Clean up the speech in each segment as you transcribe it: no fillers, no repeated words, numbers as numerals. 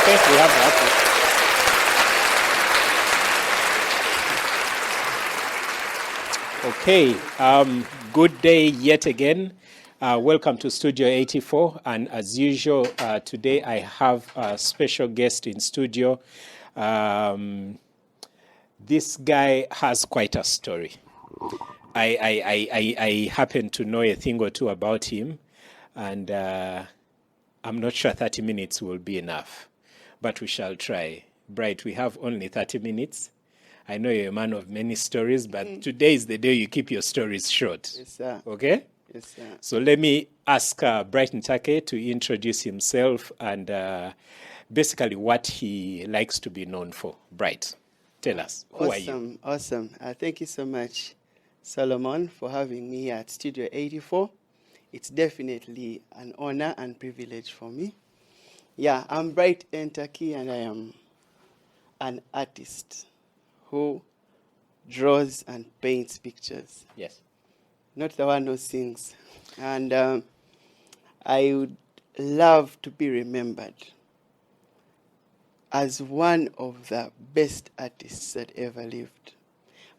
Okay, we have that. Okay, good day yet again. Welcome to Studio 84, and as usual, today I have a special guest in studio. This guy has quite a story. I happen to know a thing or two about him, and I'm not sure 30 minutes will be enough, but we shall try. Bright, we have only 30 minutes. I know you're a man of many stories, but today is the day you keep your stories short. Yes, sir. Okay? Yes, sir. So let me ask Bright Ntakky to introduce himself and basically what he likes to be known for. Bright, tell us, who are you? Awesome. Thank you so much, Solomon, for having me at Studio 84. It's definitely an honor and privilege for me. Yeah, I'm Bright Ntakky, and I am an artist who draws and paints pictures. Yes. Not the one who sings. And I would love to be remembered as one of the best artists that ever lived.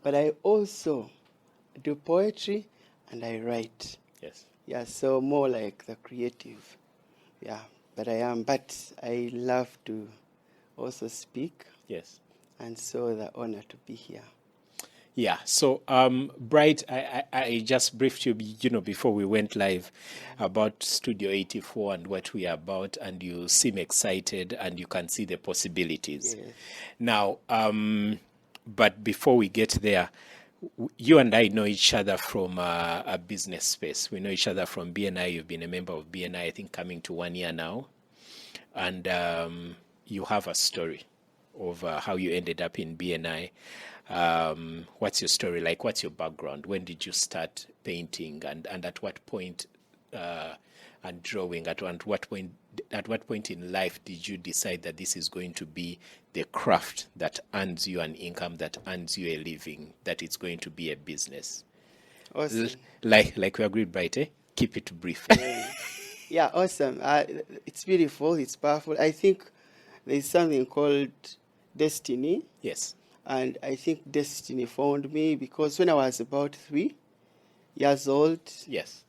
But I also do poetry and I write. Yes. Yeah, so more like the creative. Yeah, but I love to also speak. Yes. And so the honor to be here. Yeah, so Bright, I just briefed you, before we went live about Studio 84 and what we are about, and you seem excited and you can see the possibilities. Yes. Now, but before we get there, you and I know each other from a business space. We know each other from BNI. You've been a member of BNI, I think, coming to 1 year now. And you have a story of how you ended up in BNI. What's your story like? What's your background? When did you start painting, and at what point and drawing? At what point in life did you decide that this is going to be the craft that earns you an income, that earns you a living, that it's going to be a business? Awesome. Like we agreed, Bright, eh? Keep it brief. Yeah, awesome. It's beautiful. It's powerful. I think there's something called destiny. Yes. And I think destiny found me because when I was about 3 years old, Yes.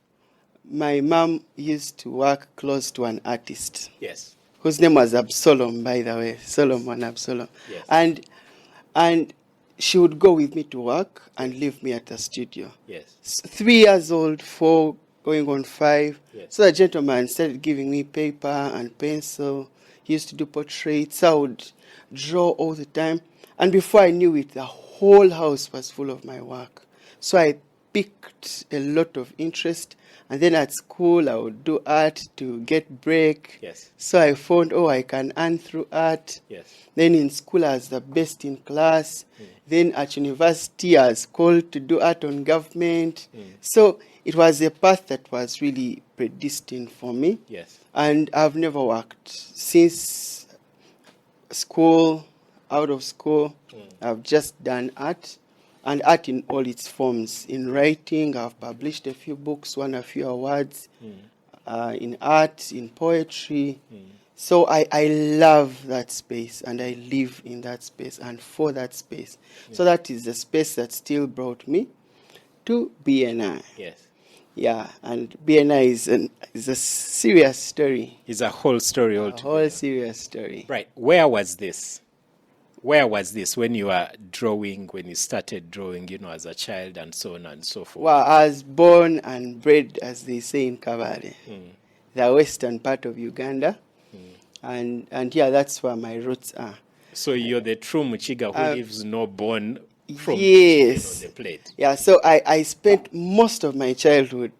my mom used to work close to an artist. Yes. Whose name was Absalom, by the way. Solomon Absalom. Yes. And she would go with me to work and leave me at the studio. Yes. 3 years old, 4, going on 5. Yes. So the gentleman started giving me paper and pencil. He used to do portraits. I would draw all the time. And before I knew it, the whole house was full of my work. So I picked a lot of interest. And then at school, I would do art to get break. Yes. So I found, I can earn through art. Yes. Then in school, I was the best in class. Then at university, I was called to do art on government. So it was a path that was really predestined for me. Yes. And I've never worked since school. Out of school, I've just done art, and art in all its forms. In writing, I've published a few books, won a few awards. In art, in poetry. So I love that space, and I live in that space and for that space. So that is the space that still brought me to BNI. Yes. Yeah, and BNI is a serious story. It's a whole story altogether. A whole serious story. Right. Where was this? Where was this when you were drawing, when you started drawing, as a child and so on and so forth? Well, I was born and bred, as they say, in Kampala, the western part of Uganda. And yeah, that's where my roots are. So you're the true Muchiga who lives no born from yes. on the plate. Yeah, so I spent most of my childhood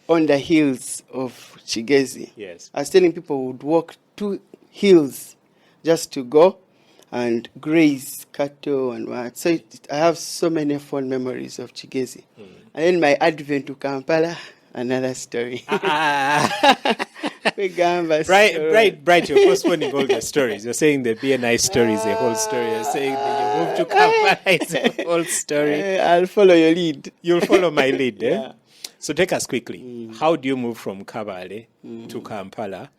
on the hills of Chigezi. Yes. I was telling people would walk 2 hills just to go and graze cattle and what. So I have so many fond memories of Chigezi. And then my advent to Kampala, another story. Bright, you're postponing all the stories. You're saying the BNI story is a whole story. You're saying that you moved to Kampala, it's a whole story. I'll follow your lead. You'll follow my lead, eh? Yeah. So take us quickly. How do you move from Kabale to Kampala?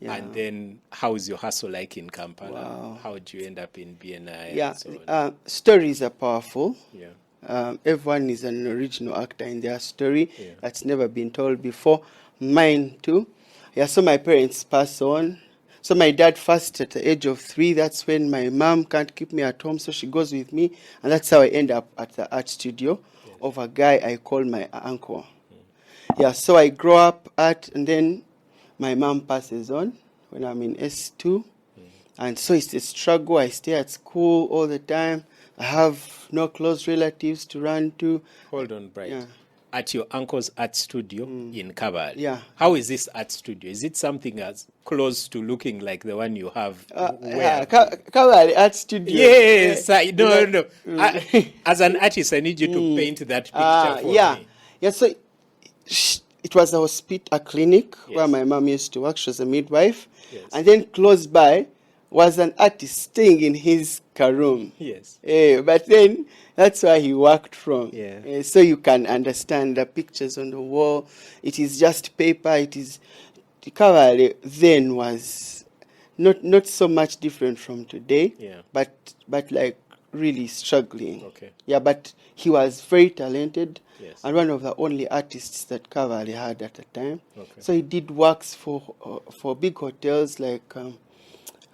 Yeah. And then how is your hustle like in Kampala? Wow. How did you end up in BNI? Yeah, And so on? stories are powerful. Yeah. Everyone is an original actor in their story Yeah. that's never been told before. Mine too. Yeah, so my parents pass on. So my dad first at the age of 3, that's when my mom can't keep me at home, so she goes with me. And that's how I end up at the art studio of a guy I call my uncle. Yeah, so I grow up and then my mom passes on when I'm in S2. And so it's a struggle. I stay at school all the time. I have no close relatives to run to. Hold on, Bright. Yeah. At your uncle's art studio in Kampala. Yeah. How is this art studio? Is it something as close to looking like the one you have? Yeah, Kampala Art Studio. Yes. Yeah. No. As an artist, I need you to paint that picture for Yeah. me. Yeah, so it was a clinic where Yes. my mom used to work. She was a midwife. Yes. And then close by was an artist staying in his car room. Yes. But then that's where he worked from. Yeah. So you can understand the pictures on the wall. It is just paper. It is the cover then was not so much different from today. Yeah. But like really struggling. Okay. Yeah, but he was very talented. Yes. And one of the only artists that Cavalli had at the time. Okay. So he did works for big hotels like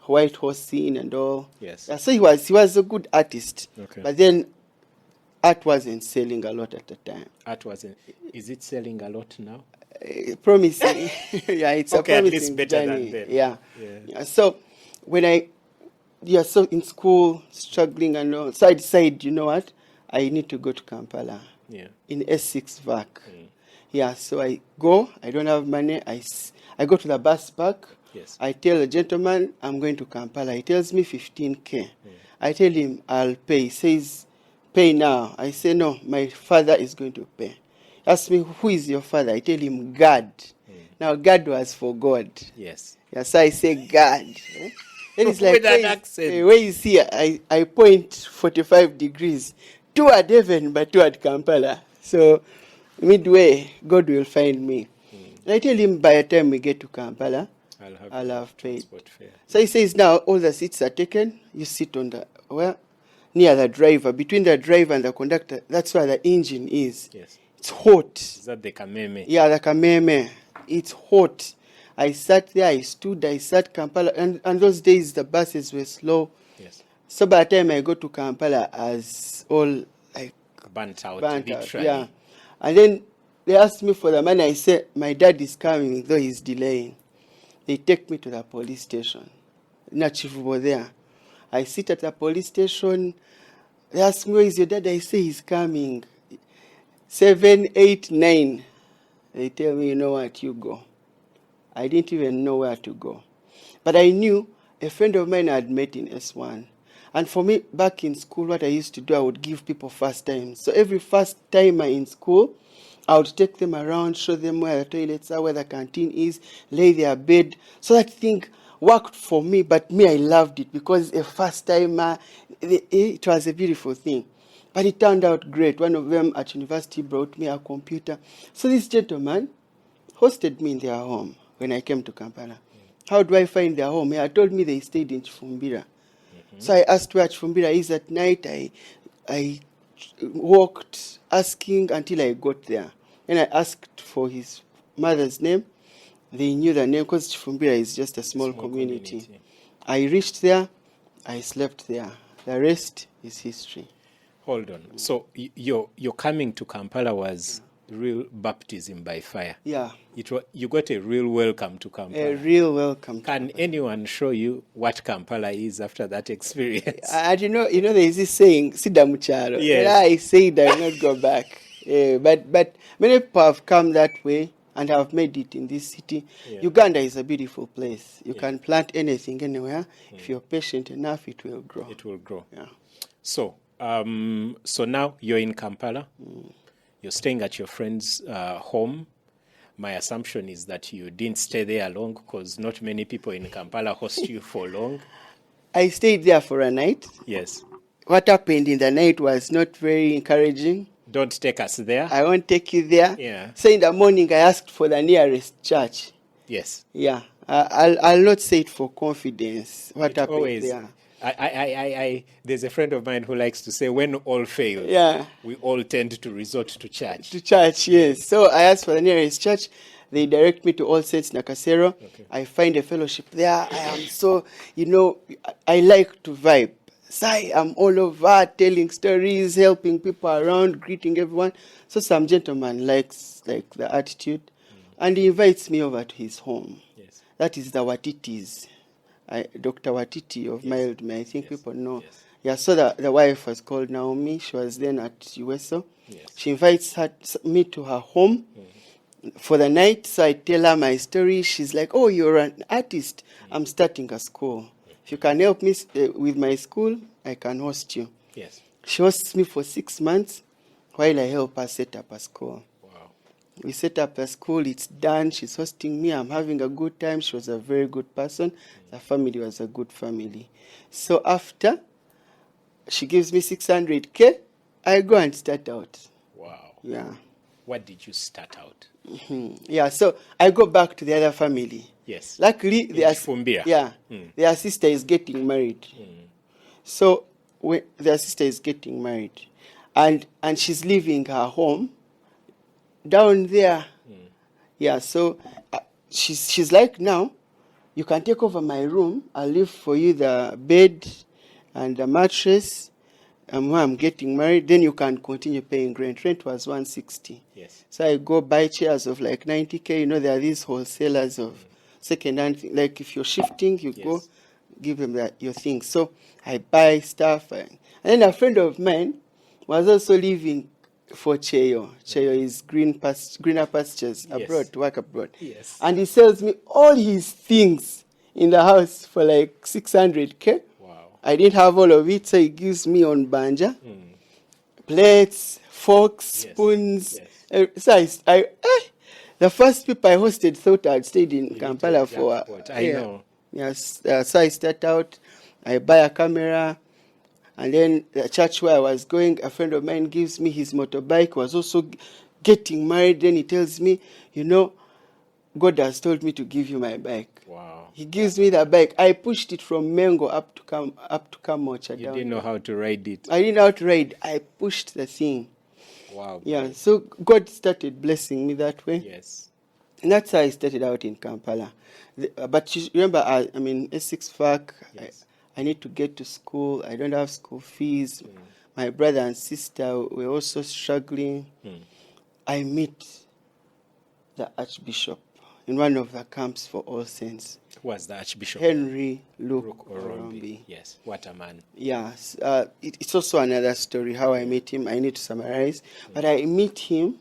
White Horse Scene and all. Yes. Yeah, so he was a good artist. Okay. But then art wasn't selling a lot at the time. Art wasn't. Is it selling a lot now? Promising. Yeah, it's Okay, a at promising least better than journey. then. Yeah. Yeah. So when so in school, struggling and all, so I decided, you know what, I need to go to Kampala. Yeah. In S6 VAC. Yeah, so I go, I don't have money, I go to the bus park. Yes. I tell the gentleman I'm going to Kampala. He tells me 15K. I tell him I'll pay. He says, pay now. I say, no, my father is going to pay. He asks me, who is your father? I tell him, God. Now, God was for God. Yes. Yeah, so I say, God. Then it's like, With an accent. where is he? I point 45 degrees toward heaven, but toward Kampala. So, midway, God will find me. And I tell him, by the time we get to Kampala, I'll have paid. Fare. So he says, now all the seats are taken. You sit on near the driver, between the driver and the conductor. That's where the engine is. Yes. It's hot. Is that the Kameme? Yeah, the Kameme. It's hot. I sat there, I sat Kampala, and those days the buses were slow. Yes. So by the time I go to Kampala, as all like Burnt out, burnt literally. out. Yeah. And then they asked me for the money. I said, my dad is coming, though he's delaying. They take me to the police station. Nachivubo there. I sit at the police station. They ask me, where is your dad? I say, he's coming. 7, 8, 9. They tell me, you know what, you go. I didn't even know where to go. But I knew a friend of mine I had met in S1. And for me, back in school, what I used to do, I would give people first times. So every first timer in school, I would take them around, show them where the toilets are, where the canteen is, lay their bed. So that thing worked for me, but me, I loved it because a first timer, it was a beautiful thing. But it turned out great. One of them at university brought me a computer. So this gentleman hosted me in their home when I came to Kampala. How do I find their home? He told me they stayed in Chifumbira. So I asked where Chifumbira is at night. I walked asking until I got there. When I asked for his mother's name, they knew the name because Chifumbira is just a small community. I reached there. I slept there. The rest is history. Hold on. So your coming to Kampala was real baptism by fire. Yeah. You got a real welcome to Kampala. A real welcome. Can anyone show you what Kampala is after that experience? And you know, there is this saying, "Sida mucharo." Yes. I said I will not go back. But many people have come that way and have made it in this city. Yeah. Uganda is a beautiful place. You can plant anything anywhere. If you're patient enough, it will grow. It will grow. Yeah. So now you're in Kampala. You're staying at your friend's home. My assumption is that you didn't stay there long because not many people in Kampala host you for long. I stayed there for a night. Yes. What happened in the night was not very encouraging. Don't take us there. I won't take you there. Yeah. So in the morning, I asked for the nearest church. Yes. Yeah. I'll not say it for confidence. What It happened always, there? there's a friend of mine who likes to say, when all fails, Yeah. we all tend to resort to church. To church, yes. So I asked for the nearest church. They direct me to All Saints Nakasero. Okay. I find a fellowship there. I am so, I like to vibe. So I am all over telling stories, helping people around, greeting everyone. So some gentleman likes like the attitude, and he invites me over to his home. Yes. That is the Watitis. Dr. Watiti of Mild May. I think Yes. people know. Yes. Yeah, so the wife was called Naomi. She was then at USO. Yes. She invites me to her home for the night. So I tell her my story. She's like, oh, you're an artist. I'm starting a school. If you can help me with my school, I can host you. Yes. She hosts me for 6 months while I help her set up a school. Wow. We set up a school. It's done. She's hosting me. I'm having a good time. She was a very good person. The family was a good family. So after she gives me 600K, I go and start out. Wow. Yeah. What did you start out? Yeah. So I go back to the other family. Yes. Luckily, their Chifumbira. their sister is getting married. So their sister is getting married, and she's leaving her home down there. Yeah. So she's like, now you can take over my room. I'll leave for you the bed and the mattress. When I'm getting married, then you can continue paying rent. Rent was 160. Yes. So I go buy chairs of like 90K. You know, there are these wholesalers of second-hand. Like if you're shifting, you go give them your things. So I buy stuff. And then a friend of mine was also leaving for Cheyo. Cheyo is greener pastures abroad, to work abroad. Yes. And he sells me all his things in the house for like 600K. Wow. I didn't have all of it, so he gives me on banja, plates, forks, Yes. spoons. Yes. So the first people I hosted thought I'd stayed in You Kampala did for. jackpot. I know. Yes, so I start out, I buy a camera, and then the church where I was going, a friend of mine gives me his motorbike, was also getting married. Then he tells me, God has told me to give you my bike. Wow. He gives me the bike. I pushed it from Mengo up to Kamocha. You didn't know how to ride it. I didn't know how to ride. I pushed the thing. Wow. Yeah, so God started blessing me that way. Yes. And that's how I started out in Kampala. But you remember, I'm in Essex Park. Yes. I need to get to school. I don't have school fees. My brother and sister were also struggling. I meet the Archbishop in one of the camps for All Saints. Who was the Archbishop? Henry Luke Orombi. Orombi. Yes. What a man. Yes. It's also another story how I met him. I need to summarize. But I meet him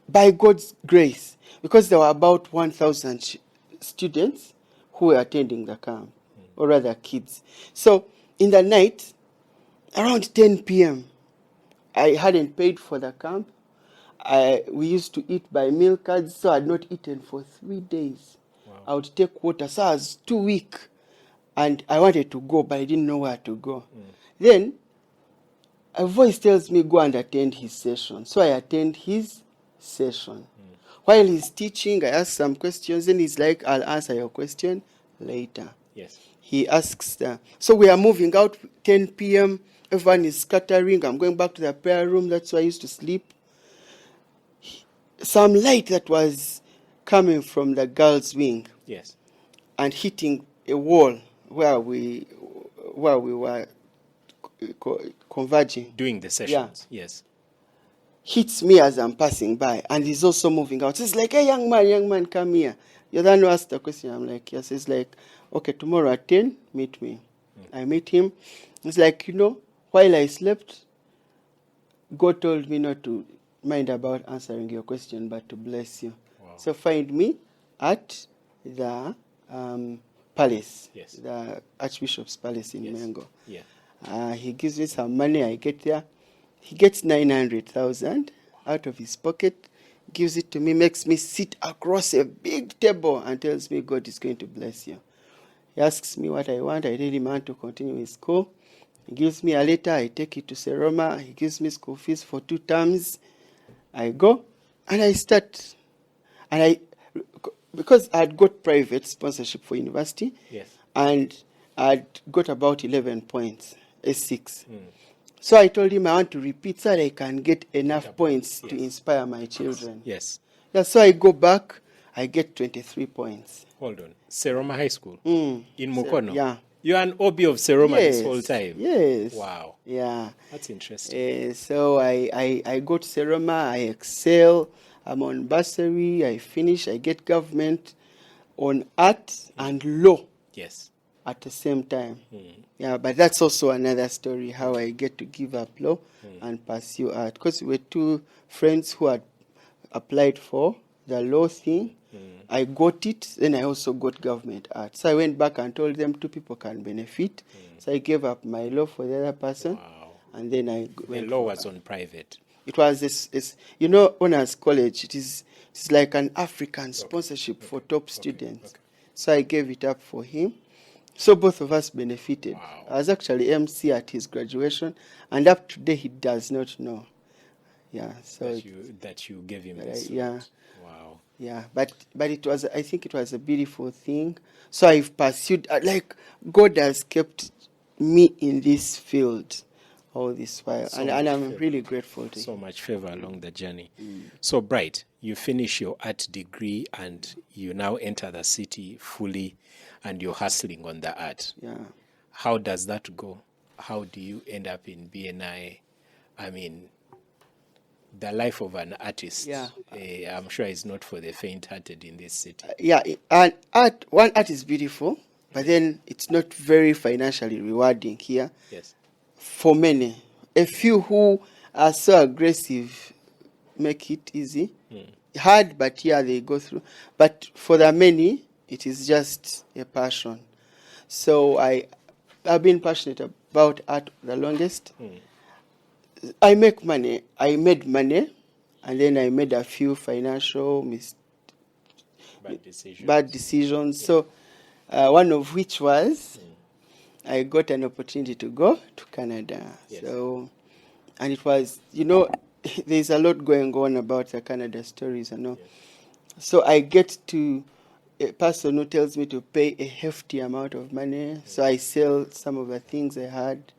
by God's grace, because there were about 1,000 students who were attending the camp, or rather kids. So in the night, around 10 p.m., I hadn't paid for the camp. We used to eat by meal cards, so I had not eaten for 3 days. Wow. I would take water, so I was too weak. And I wanted to go, but I didn't know where to go. Then a voice tells me, go and attend his session. So I attend his session. While he's teaching, I ask some questions, and he's like, I'll answer your question later. Yes. He asks, so we are moving out 10 p.m., everyone is scattering. I'm going back to the prayer room. That's where I used to sleep. Some light that was coming from the girls' wing. Yes. And hitting a wall where we were converging. Doing the sessions. Yes. Hits me as I'm passing by, and he's also moving out. He's like, hey, young man, come here. You're the one who asked the question. I'm like, yes. He's like, okay, tomorrow at 10, meet me. I meet him. He's like, while I slept, God told me not to mind about answering your question, but to bless you. Wow. So find me at the palace, Yes. the Archbishop's Palace in Mengo. Yeah. He gives me some money. I get there. He gets 900,000 out of his pocket, gives it to me, makes me sit across a big table, and tells me God is going to bless you. He asks me what I want. I tell him I want to continue in school. He gives me a letter. I take it to Seroma. He gives me school fees for 2 terms. I go and I start. And because I'd got private sponsorship for university, Yes. and I'd got about 11 points, a 6. So I told him I want to repeat so that I can get enough points to inspire my children. Yes. Yeah, so I go back, I get 23 points. Hold on. Seroma High School in Mukono. Yeah. You're an OB of Seroma this whole time. Yes. Wow. Yeah. That's interesting. So I go to Seroma, I excel, I'm on bursary, I finish, I get government on art and law Yes. at the same time. Yeah, but that's also another story, how I get to give up law and pursue art. Because we were two friends who had applied for the law thing. I got it, then I also got government art. So I went back and told them 2 people can benefit. So I gave up my law for the other person. Wow. And then I The went law for was on private. It was this, honors college. It's like an African sponsorship for top students. So I gave it up for him. So both of us benefited. Wow. I was actually MC at his graduation, and up to date he does not know. Yeah, so that you gave him this. yeah. Wow. Yeah, but it was, I think it was a beautiful thing. So I've pursued, like, God has kept me in this field all this while, and I'm really grateful to him. So much favor along the journey. So Bright, you finish your art degree and you now enter the city fully, and you're hustling on the art. Yeah. How does that go? How do you end up in BNI? I mean, the life of an artist, I'm sure is not for the faint-hearted in this city. And one art is beautiful, but then it's not very financially rewarding here. Yes. For many, a few who are so aggressive make it easy. Hard, but yeah, they go through. But for the many, it is just a passion. So I've been passionate about art the longest. I make money. I made money, and then I made a few financial bad decisions. So one of which was I got an opportunity to go to Canada. Yes. So, and it was, there's a lot going on about the Canada stories, Yes. So I get to a person who tells me to pay a hefty amount of money. So I sell some of the things I had,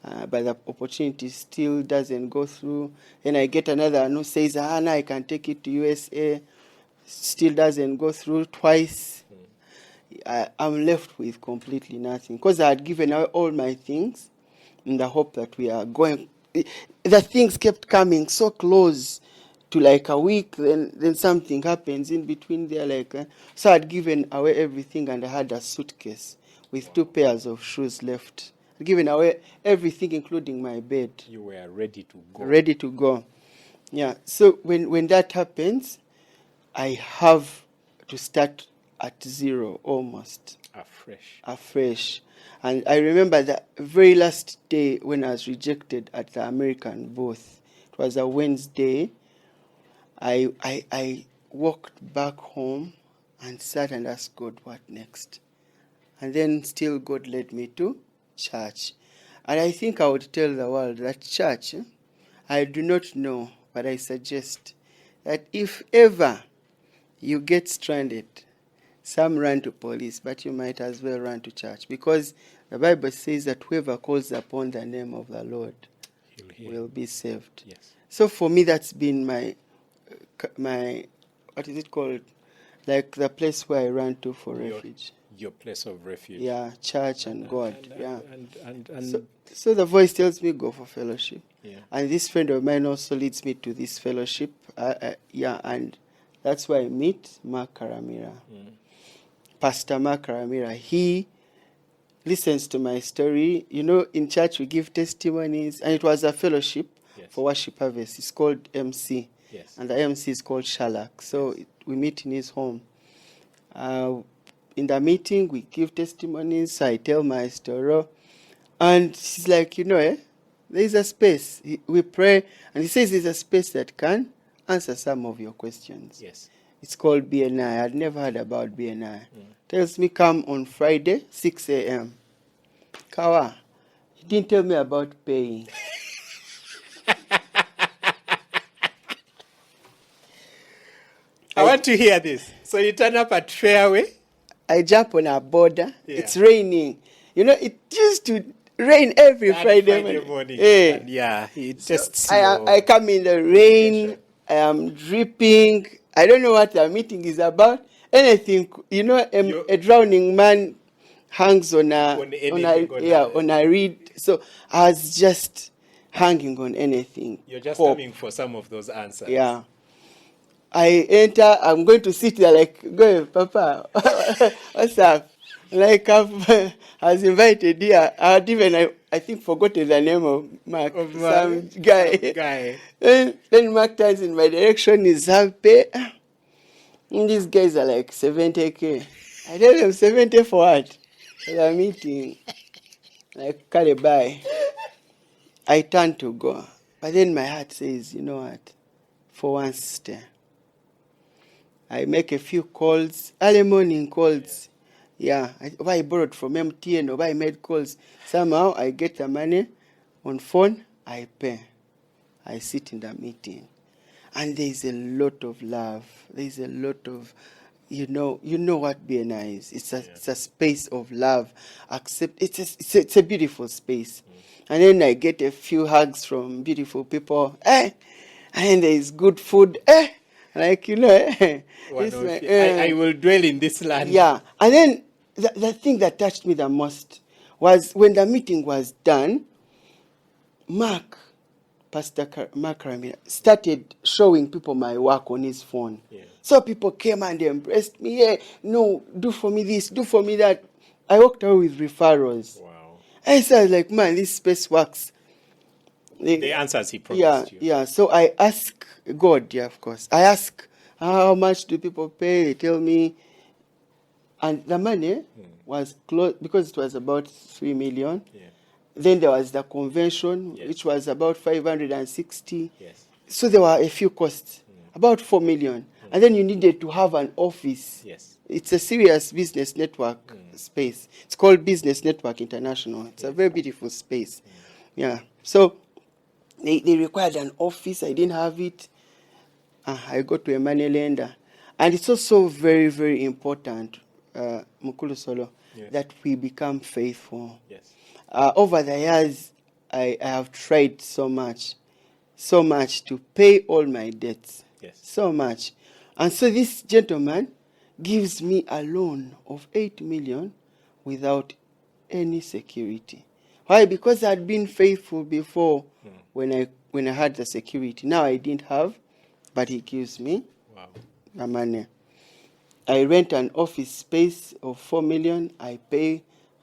but the opportunity still doesn't go through. Then I get another one who says, now I can take it to USA. Still doesn't go through twice. I'm left with completely nothing because I had given away all my things in the hope that we are going. The things kept coming so close to like a week, then something happens in between there. So I'd given away everything, and I had a suitcase with 2 pairs of shoes left. I'd given away everything, including my bed. You were ready to go. Ready to go. Yeah. So when that happens, I have to start at zero almost. Afresh. And I remember the very last day when I was rejected at the American booth. It was a Wednesday. I walked back home and sat and asked God, what next? And then still God led me to church. And I think I would tell the world that church, I do not know, but I suggest that if ever you get stranded, some run to police, but you might as well run to church, because the Bible says that whoever calls upon the name of the Lord will be saved. Yes. So for me, that's been my what is it called? Like the place where I run to for refuge. Your place of refuge. Yeah, church and God. And so the voice tells me go for fellowship. Yeah. And this friend of mine also leads me to this fellowship. And that's where I meet Mark Karamira. Pastor Mark Karamira. He listens to my story. In church we give testimonies, and it was a fellowship for Worship Harvest. It's called MC. Yes. And the MC is called Shalak. So we meet in his home. In the meeting, we give testimonies. I tell my story. And he's like, there is a space. We pray, and he says there's a space that can answer some of your questions. Yes. It's called BNI. I'd never heard about BNI. Tells me come on Friday, 6 a.m. Kawa, he didn't tell me about paying. I want to hear this. So you turn up at Fairway. I jump on a border. Yeah. It's raining. You know, it used to rain every That Friday morning. Eh. And yeah, it So tests I come in the rain. I am dripping. I don't know what the meeting is about. Anything, you know, a drowning man hangs on a reed. So I was just hanging on anything. You're just coming for some of those answers. Yeah. I enter, I'm going to sit there like, go, Papa, what's up? Like, I was invited here. I had even, I think, forgotten the name of Mark. Some guy. Then Mark turns in my direction, he's happy. And these guys are like 70K. I tell them 70 for what? For the meeting. Like, carry by. I turn to go. But then my heart says, you know what? For once, stay. I make a few calls, early morning calls. Yeah, I borrowed from MTN or I made calls. Somehow I get the money on phone, I pay. I sit in the meeting. And there is a lot of love. There is a lot of, you know what BNI is. It's a space of love. It's a beautiful space. And then I get a few hugs from beautiful people. And there is good food. Like, you know, I will dwell in this land. Yeah. And then the thing that touched me the most was when the meeting was done, Pastor Mark Ramira, started showing people my work on his phone. Yeah. So people came and they embraced me. Yeah, no, do for me this, do for me that. I walked away with referrals. Wow. And so I was like, man, this space works. The answers he promised you. Yeah. So I ask God, of course. I ask, how much do people pay? They tell me. And the money was close, because it was about 3 million. Yeah. Then there was the convention, which was about 560. Yes. So there were a few costs, about 4 million. And then you needed to have an office. Yes. It's a serious business network space. It's called Business Network International. It's a very beautiful space. Yeah. So they required an office. I didn't have it. I go to a money lender. And it's also very, very important, Mukulu Solo, that we become faithful. Yes. Over the years, I have tried so much to pay all my debts. Yes. So much. And so this gentleman gives me a loan of 8 million without any security. Why? Because I had been faithful before when I had the security. Now I didn't have, but he gives me the money. I rent an office space of 4 million. I pay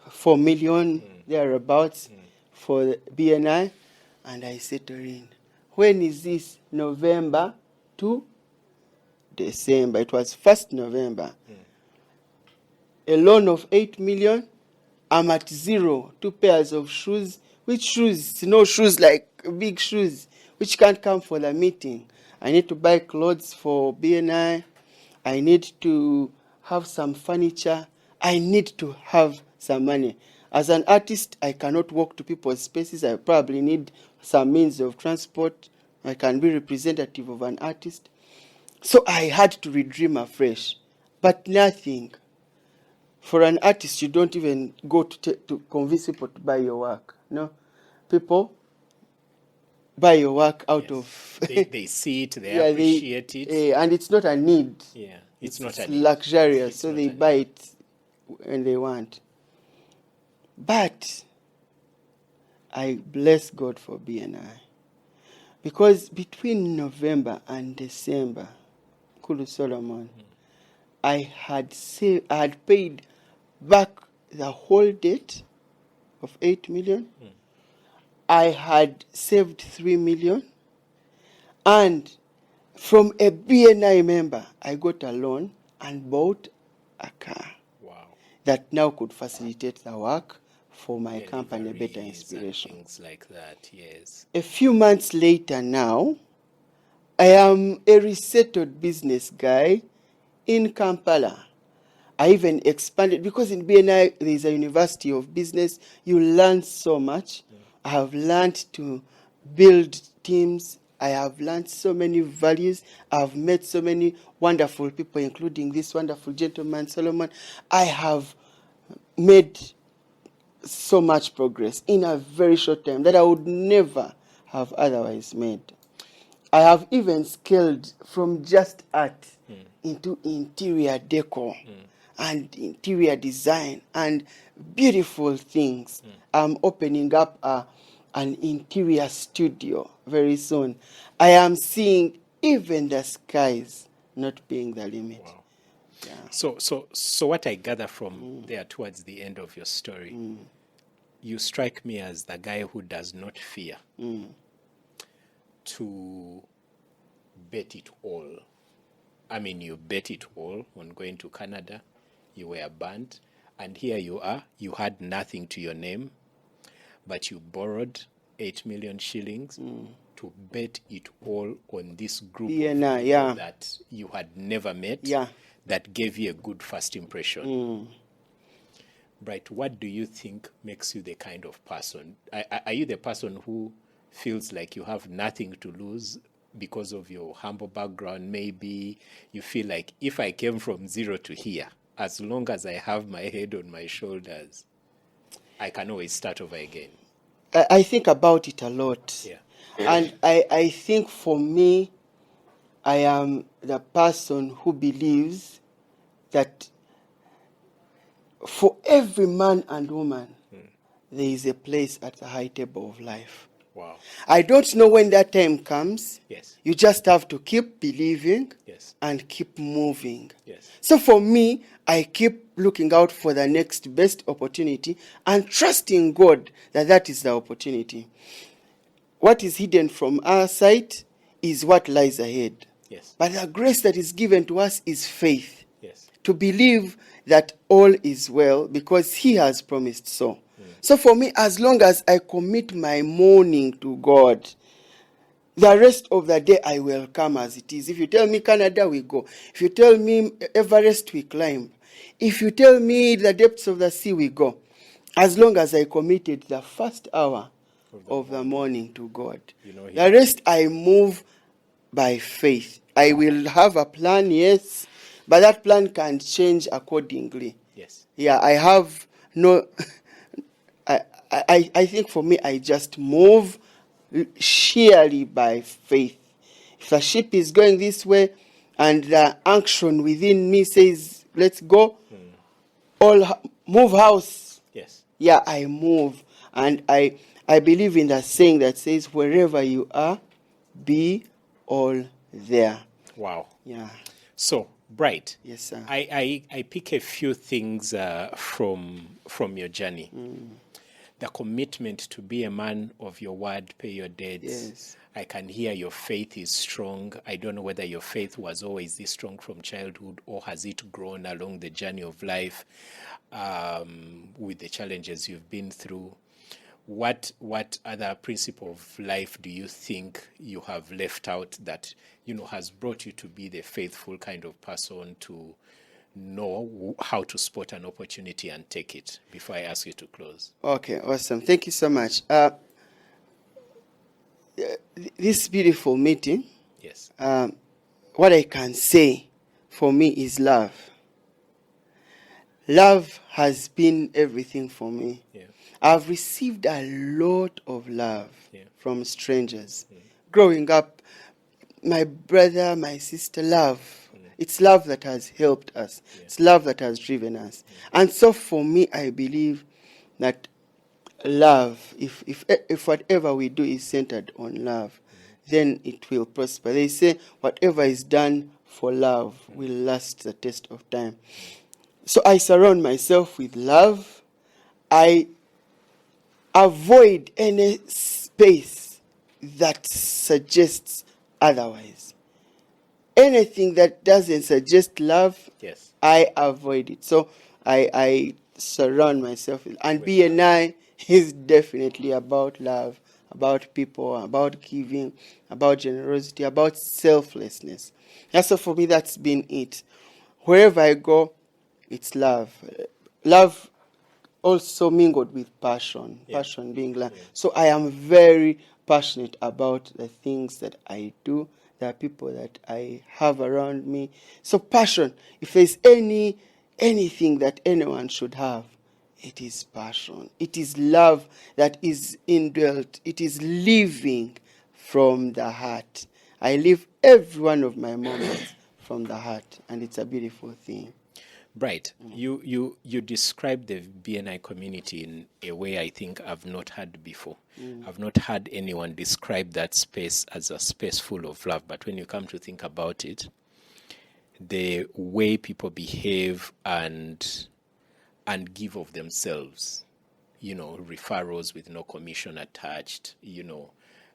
4 million thereabouts for the BNI, and I settle in. When is this? November to December. It was 1st November. A loan of 8 million. I'm at zero. 2 pairs of shoes. Which shoes? No shoes, like big shoes, which can't come for the meeting. I need to buy clothes for BNI. I need to have some furniture. I need to have some money. As an artist, I cannot walk to people's spaces. I probably need some means of transport. I can be representative of an artist. So I had to redream afresh. But nothing. For an artist, you don't even go to convince people to buy your work. No, people buy your work out of... they see it, they appreciate it. And it's not a need. Yeah, it's not a need. Luxurious, so they buy it when they want. But I bless God for BNI. Because between November and December, Kulu Solomon, I had paid back the whole debt of 8 million. I had saved 3 million. And from a BNI member, I got a loan and bought a car. Wow. That now could facilitate the work for my company, Better Inspiration. Things like that, yes. A few months later now, I am a resettled business guy in Kampala. I even expanded, because in BNI there is a university of business. You learn so much. I have learned to build teams. I have learned so many values. I've met so many wonderful people, including this wonderful gentleman, Solomon. I have made so much progress in a very short time that I would never have otherwise made. I have even scaled from just art into interior decor and interior design and beautiful things. I'm opening up an interior studio very soon. I am seeing even the skies not being the limit. Wow. Yeah. So what I gather from there towards the end of your story, you strike me as the guy who does not fear to bet it all. I mean, you bet it all on going to Canada. You were banned, and here you are. You had nothing to your name, but you borrowed 8 million shillings to bet it all on this group of people that you had never met, that gave you a good first impression. Bright, what do you think makes you the kind of person? Are you the person who feels like you have nothing to lose because of your humble background? Maybe you feel like, if I came from zero to here, as long as I have my head on my shoulders, I can always start over again. I think about it a lot. Yeah. And I think for me, I am the person who believes that for every man and woman, there is a place at the high table of life. Wow. I don't know when that time comes. Yes. You just have to keep believing and keep moving. Yes. So for me, I keep looking out for the next best opportunity and trusting God that that is the opportunity. What is hidden from our sight is what lies ahead. Yes. But the grace that is given to us is faith. Yes. To believe that all is well because He has promised so. So for me, as long as I commit my morning to God, the rest of the day I will come as it is. If you tell me Canada, we go. If you tell me Everest, we climb. If you tell me the depths of the sea, we go. As long as I committed the first hour of the morning to God. The rest I move by faith. I will have a plan, yes, but that plan can change accordingly. Yes. Yeah, I have no... I think for me, I just move sheerly by faith. If the ship is going this way and the action within me says, let's go, move house. Yes. Yeah, I move. And I believe in the saying that says, wherever you are, be all there. Wow. Yeah. So, Bright. Yes, sir. I pick a few things from your journey. The commitment to be a man of your word, pay your debts. Yes. I can hear your faith is strong. I don't know whether your faith was always this strong from childhood, or has it grown along the journey of life with the challenges you've been through. What other principle of life do you think you have left out that has brought you to be the faithful kind of person to know how to spot an opportunity and take it, before I ask you to close? Okay, awesome. Thank you so much. This beautiful meeting, Yes. what I can say for me is love. Love has been everything for me. Yeah. I've received a lot of love from strangers. Growing up, my brother, my sister, love. It's love that has helped us. It's love that has driven us. And so for me, I believe that love, if whatever we do is centered on love, then it will prosper. They say whatever is done for love will last the test of time. So I surround myself with love. I avoid any space that suggests otherwise. Anything that doesn't suggest love, I avoid it. So I surround myself with, and BNI is definitely about love, about people, about giving, about generosity, about selflessness. And so for me, that's been it. Wherever I go, it's love. Love also mingled with passion. Yeah. Passion being love. So I am very passionate about the things that I do, the people that I have around me. So passion, if there's anything that anyone should have, it is passion. It is love that is indwelt. It is living from the heart. I live every one of my moments from the heart, and it's a beautiful thing. Bright, you describe the BNI community in a way I think I've not heard before. I've not heard anyone describe that space as a space full of love, but when you come to think about it, the way people behave and give of themselves, referrals with no commission attached,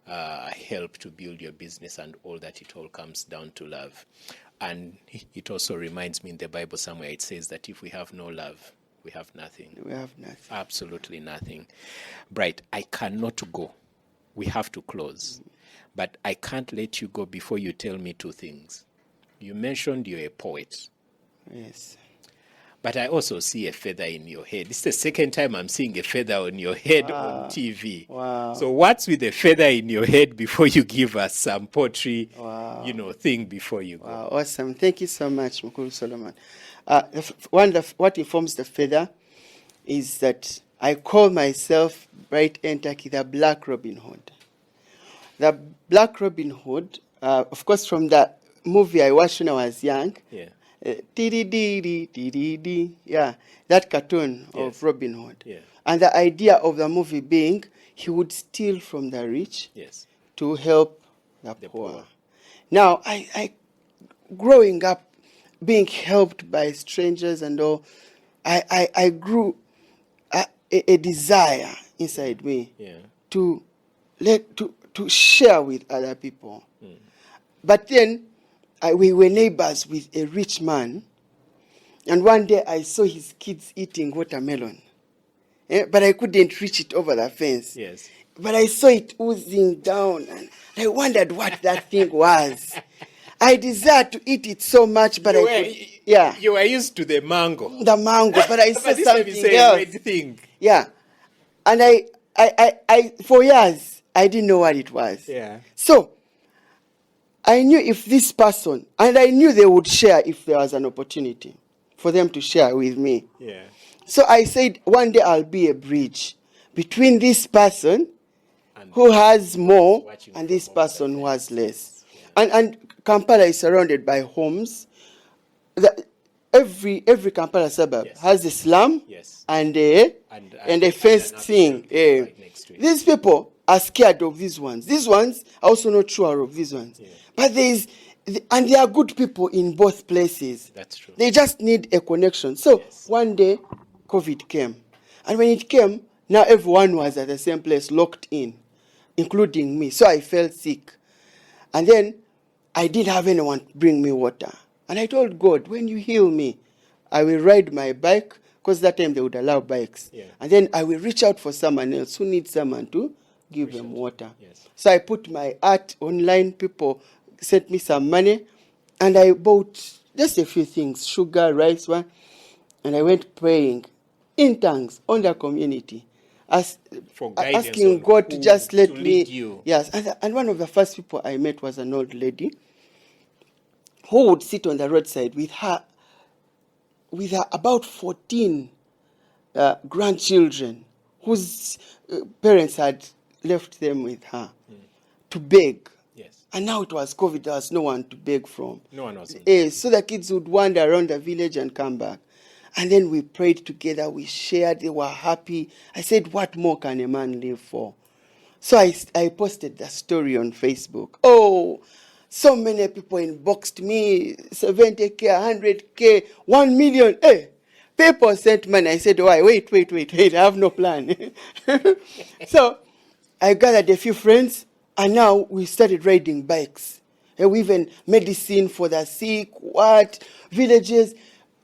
help to build your business and all that, it all comes down to love. And it also reminds me in the Bible somewhere, it says that if we have no love, we have nothing. We have nothing. Absolutely nothing. Bright, I cannot go. We have to close. But I can't let you go before you tell me two things. You mentioned you're a poet. Yes. But I also see a feather in your head. This is the second time I'm seeing a feather on your head on TV. Wow. So what's with the feather in your head before you give us some poetry, Wow. thing before you go? Wow, awesome. Thank you so much, Mukulu Solomon. What informs the feather is that I call myself Bright Ntakky, the Black Robin Hood. The Black Robin Hood, of course, from the movie I watched when I was young. Yeah. Yeah, that cartoon Yes. of Robin Hood. Yeah. And the idea of the movie being he would steal from the rich Yes. to help the poor. poor. Now, I growing up, being helped by strangers and all, I grew a desire inside me to share with other people. But then we were neighbors with a rich man, and one day I saw his kids eating watermelon, but I couldn't reach it over the fence. Yes. But I saw it oozing down, and I wondered what that thing was. I desired to eat it so much, but You were used to the mango. The mango, but I saw But this time you something say else. red thing. Yeah, and I for years I didn't know what it was. Yeah. So I knew if this person, and I knew they would share if there was an opportunity for them to share with me. Yeah. So I said, one day I'll be a bridge between this person who has more and this person who has less. And Kampala is surrounded by homes. Every Kampala suburb has a slum and a fenced thing. Right next to it. These people are scared of these ones. These ones are also not sure of these ones. Yeah. But and there are good people in both places. That's true. They just need a connection. So one day, COVID came. And when it came, now everyone was at the same place, locked in, including me. So I felt sick. And then I didn't have anyone bring me water. And I told God, when you heal me, I will ride my bike, because that time they would allow bikes. Yeah. And then I will reach out for someone else who needs someone to give them water. Yes. So I put my art online. People sent me some money. And I bought just a few things, sugar, rice, and I went praying in tongues on the community, For guidance asking on God to just let me. lead you. Yes, and one of the first people I met was an old lady who would sit on the roadside with her about 14 grandchildren whose parents had left them with her to beg. Yes. And now it was COVID, there was no one to beg from. No one was. So the kids would wander around the village and come back. And then we prayed together, we shared, they were happy. I said, what more can a man live for? So I posted the story on Facebook. Oh, so many people inboxed me, 70K, 100K, 1 million. Hey, people sent money. I said, wait, I have no plan. So I gathered a few friends, and now we started riding bikes. And we even medicine for the sick, villages.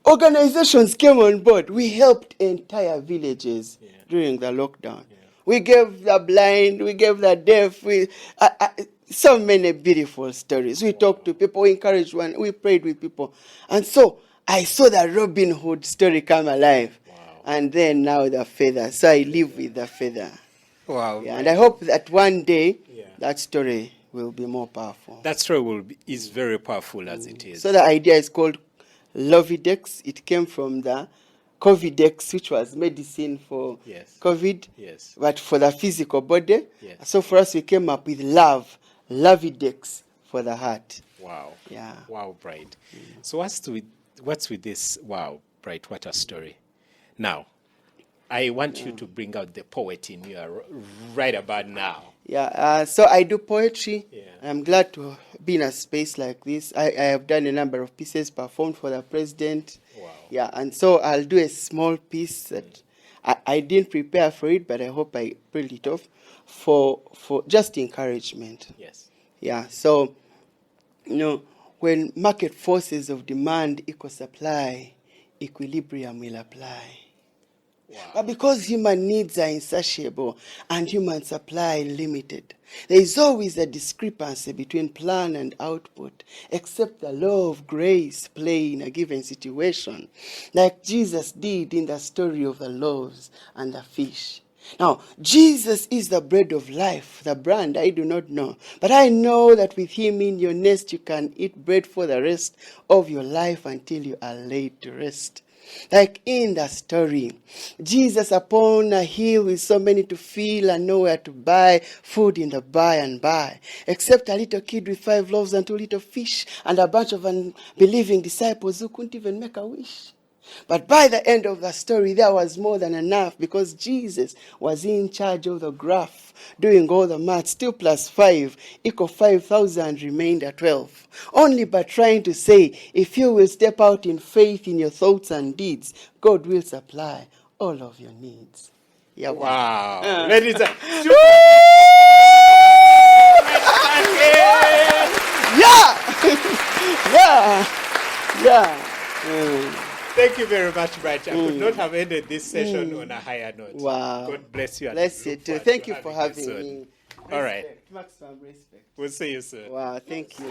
Organizations came on board. We helped entire villages during the lockdown. Yeah. We gave the blind, we gave the deaf, so many beautiful stories. We talked to people, we encouraged one, we prayed with people. And so I saw the Robin Hood story come alive. Wow. And then now the feather. So I live with the feather. Wow. Yeah, and I hope that one day Yeah. that story will be more powerful. That story is very powerful as it is. So the idea is called Lovidex. It came from the Covidex, which was medicine for Yes. COVID, Yes. but for the physical body. Yes. So for us, we came up with Lovidex for the heart. Wow. Yeah. Wow, Bright. So what's with this? Wow, Bright, what a story. Now, I want you to bring out the poet in you right about now. Yeah, so I do poetry. Yeah. I'm glad to be in a space like this. I have done a number of pieces performed for the president. Wow. Yeah, and so I'll do a small piece that I didn't prepare for it, but I hope I pulled it off for just encouragement. Yes. Yeah, so, when market forces of demand equal supply, equilibrium will apply. Wow. But because human needs are insatiable and human supply limited, there is always a discrepancy between plan and output, except the law of grace play in a given situation, like Jesus did in the story of the loaves and the fish. Now, Jesus is the bread of life, the brand I do not know. But I know that with him in your nest, you can eat bread for the rest of your life until you are laid to rest. Like in the story, Jesus upon a hill with so many to fill and nowhere to buy food in the by and by, except a little kid with 5 loaves and 2 little fish and a bunch of unbelieving disciples who couldn't even make a wish. But by the end of the story, there was more than enough because Jesus was in charge of the graph, doing all the maths. 2 plus 5 equal 5,000 remained at 12. Only by trying to say, if you will step out in faith in your thoughts and deeds, God will supply all of your needs. Yeah, Wow. Ladies and yeah. Thank you very much, Bright. I could not have ended this session on a higher note. Wow. God bless you. and Bless you look too. forward Thank to you for you having soon. me. All right. Respect. Maximum respect. We'll see you soon. Wow, thank you.